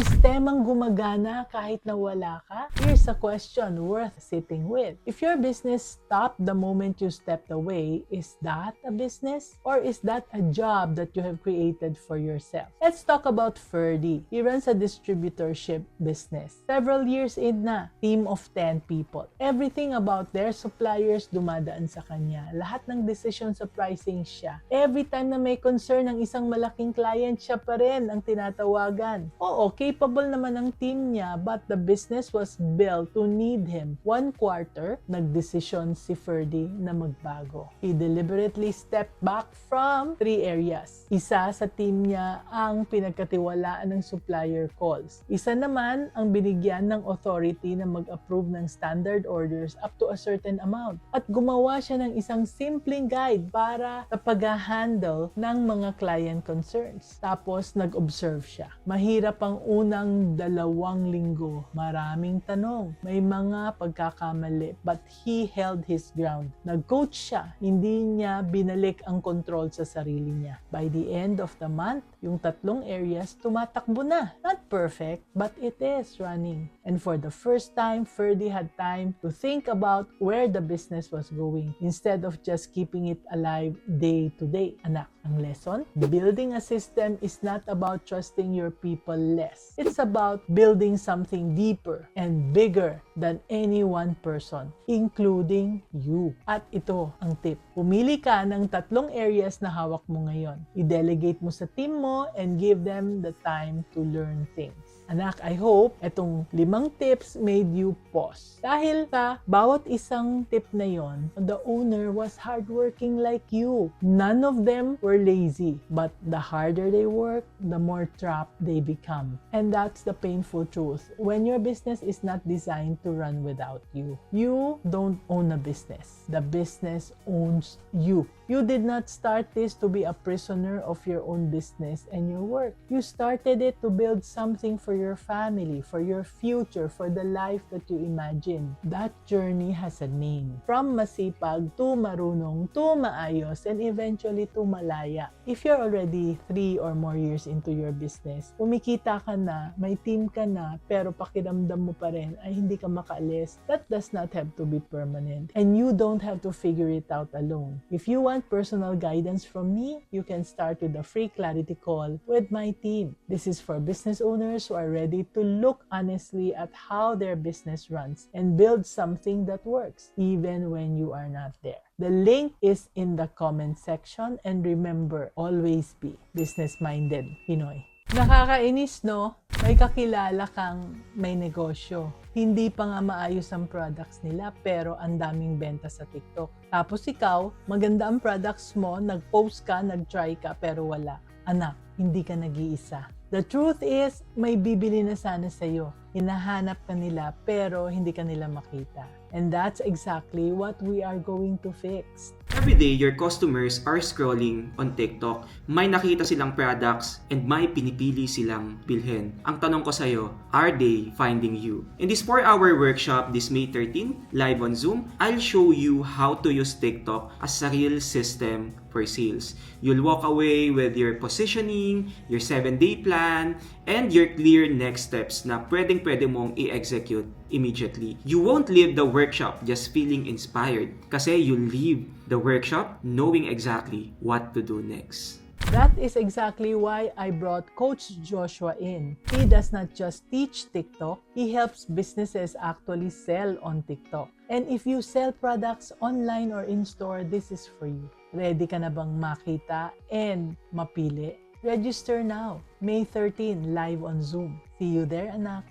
Sistemang gumagana kahit na wala ka? Here's a question worth sitting with. If your business stopped the moment you stepped away, is that a business? Or is that a job that you have created for yourself? Let's talk about Ferdy. He runs a distributorship business. Several years in na, team of 10 people. Everything about their suppliers dumadaan sa kanya. Lahat ng decision sa pricing siya. Every time na may concern ng isang malaking client, siya pa rin ang tinatawagan. Oo, capable naman ang team niya, but the business was built to need him. 1 quarter, nagdesisyon si Ferdy na magbago. He deliberately stepped back from 3 areas. Isa sa team niya ang pinagkatiwalaan ng supplier calls. Isa naman ang binigyan ng authority na mag-approve ng standard orders up to a certain amount. At gumawa siya ng isang simpleng guide para sa pag-handle ng mga client concerns. Tapos nag-observe siya. Mahirap ang unang 2 linggo. Maraming tanong. May mga pagkakamali. But he held his ground. Nag-coach siya. Hindi niya binalik ang control sa sarili niya. By the end of the month, yung 3 areas tumatakbo na. Not perfect, but it is running. And for the first time, Ferdy had time to think about where the business was going instead of just keeping it alive day to day. Anak, ang lesson? Building a system is not about trusting your people less. It's about building something deeper and bigger than any one person, including you. At ito ang tip. Pumili ka ng 3 areas na hawak mo ngayon. I-delegate mo sa team mo and give them the time to learn things. Anak, I hope itong 5 tips made you pause. Dahil sa bawat isang tip na yon, the owner was hardworking like you. None of them were lazy, but the harder they work, the more trapped they become. And that's the painful truth. When your business is not designed to run without you, you don't own a business. The business owns you. You did not start this to be a prisoner of your own business and your work. You started it to build something for your family, for your future, for the life that you imagine. That journey has a name. From masipag to marunong to maayos and eventually to malaya. If you're already 3 or more years into your business, kumikita ka na, may team ka na, pero pakiramdam mo pa rin ay hindi ka makaalis, that does not have to be permanent. And you don't have to figure it out alone. If you want personal guidance from me, you can start with a free clarity call with my team. This is for business owners who are ready to look honestly at how their business runs and build something that works, even when you are not there. The link is in the comment section, and remember, always be business-minded Pinoy. Nakakainis, no? May kakilala kang may negosyo. Hindi pa nga maayos ang products nila pero ang daming benta sa TikTok. Tapos ikaw, maganda ang products mo, nag-post ka, nag-try ka pero wala. Anak, hindi ka nag-iisa. The truth is, may bibili na sana sa'yo. Hinahanap ka nila pero hindi ka nila makita. And that's exactly what we are going to fix. Every day, your customers are scrolling on TikTok. May nakita silang products and may pinipili silang bilhin. Ang tanong ko sa'yo, are they finding you? In this 4-hour workshop this May 13, live on Zoom, I'll show you how to use TikTok as a real system for sales. You'll walk away with your positioning, your 7-day plan, and your clear next steps na pwede mong i-execute immediately. You won't leave the workshop just feeling inspired kasi you'll leave the workshop knowing exactly what to do next. That is exactly why I brought Coach Joshua in. He does not just teach TikTok, he helps businesses actually sell on TikTok. And if you sell products online or in-store, this is for you. Ready ka na bang makita and mapili? Register now, May 13, live on Zoom. See you there, anak!